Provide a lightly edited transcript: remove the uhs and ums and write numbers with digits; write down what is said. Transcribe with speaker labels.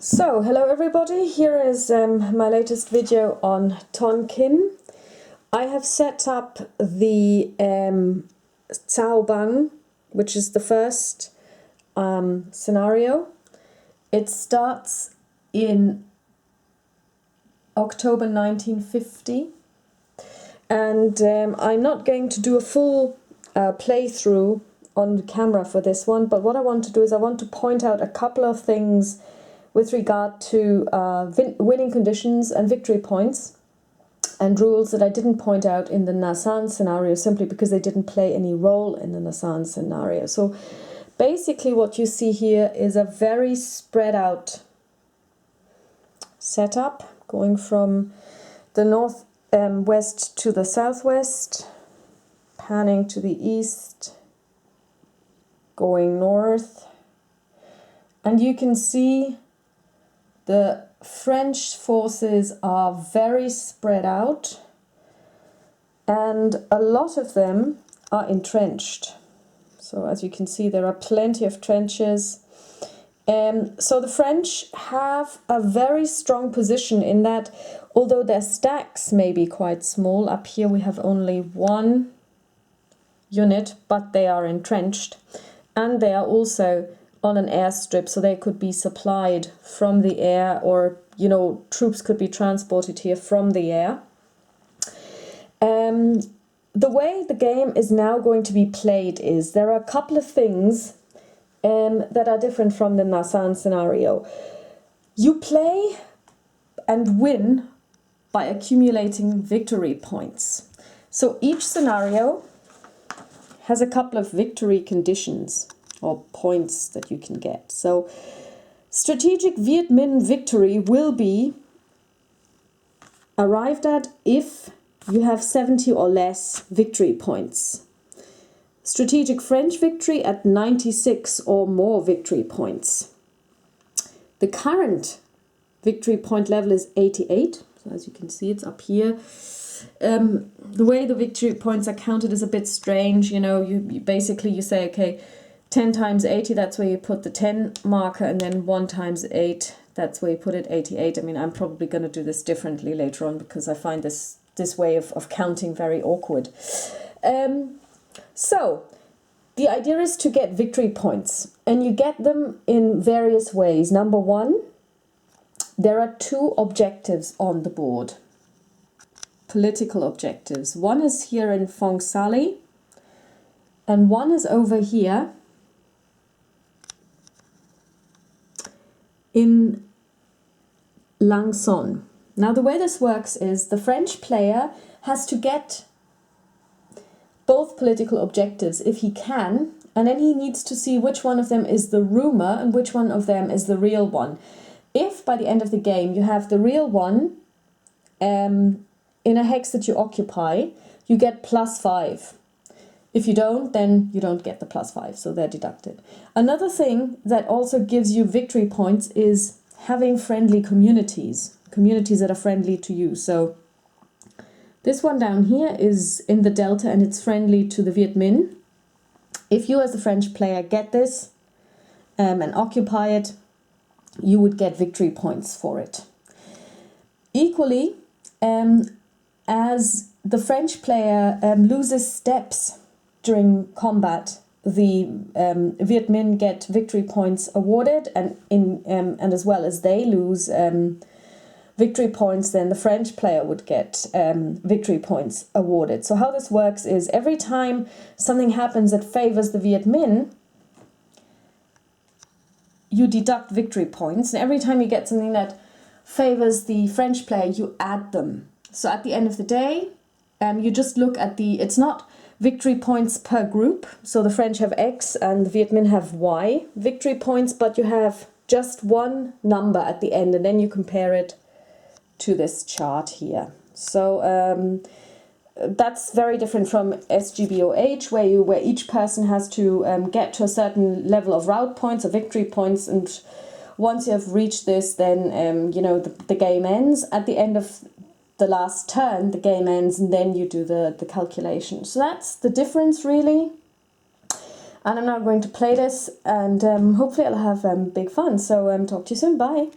Speaker 1: So, hello everybody, here is my latest video on Tonkin. I have set up the Cao Bang, which is the first scenario. It starts in October 1950, and I'm not going to do a full playthrough on the camera for this one, but what I want to do is I want to point out a couple of things with regard to winning conditions and victory points and rules that I didn't point out in the Nasan scenario simply because they didn't play any role in the Nasan scenario. So basically what you see here is a very spread out setup going from the north west to the southwest, panning to the east, going north, and you can see the French forces are very spread out, and a lot of them are entrenched. So as you can see, there are plenty of trenches. So the French have a very strong position in that, although their stacks may be quite small, up here we have only one unit, but they are entrenched, and they are also on an airstrip, so they could be supplied from the air, or troops could be transported here from the air. The way the game is now going to be played is there are a couple of things that are different from the Nasan scenario. You play and win by accumulating victory points. So each scenario has a couple of victory conditions or points that you can get. So strategic Viet Minh victory will be arrived at if you have 70 or less victory points. Strategic French victory at 96 or more victory points. The current victory point level is 88. So as you can see, it's up here. The way the victory points are counted is a bit strange. You basically say, okay, 10 times 80, that's where you put the 10 marker, and then 1 times 8, that's where you put it, 88. I mean, I'm probably going to do this differently later on because I find this way of counting very awkward. So, the idea is to get victory points, and you get them in various ways. Number one, there are two objectives on the board, political objectives. One is here in Phong Sali, and one is over here in Lang Son. Now the way this works is the French player has to get both political objectives if he can, and then he needs to see which one of them is the rumor and which one of them is the real one. If by the end of the game you have the real one in a hex that you occupy, you get +5. If you don't, then you don't get the +5, so they're deducted. Another thing that also gives you victory points is having friendly communities that are friendly to you. So this one down here is in the Delta, and it's friendly to the Viet Minh. If you as the French player get this and occupy it, you would get victory points for it. Equally, as the French player loses steps during combat, the Viet Minh get victory points awarded, and as well as they lose victory points, then the French player would get victory points awarded. So how this works is every time something happens that favors the Viet Minh, you deduct victory points, and every time you get something that favors the French player, you add them. So at the end of the day, you just look at it's not victory points per group, so the French have X and the Viet Minh have Y victory points, but you have just one number at the end, and then you compare it to this chart here. So that's very different from SGBOH, where each person has to get to a certain level of route points or victory points, and once you have reached this, then the game ends. At the end of the last turn, the game ends, and then you do the calculation. So that's the difference, really. And I'm now going to play this, and hopefully I'll have big fun. So talk to you soon. Bye.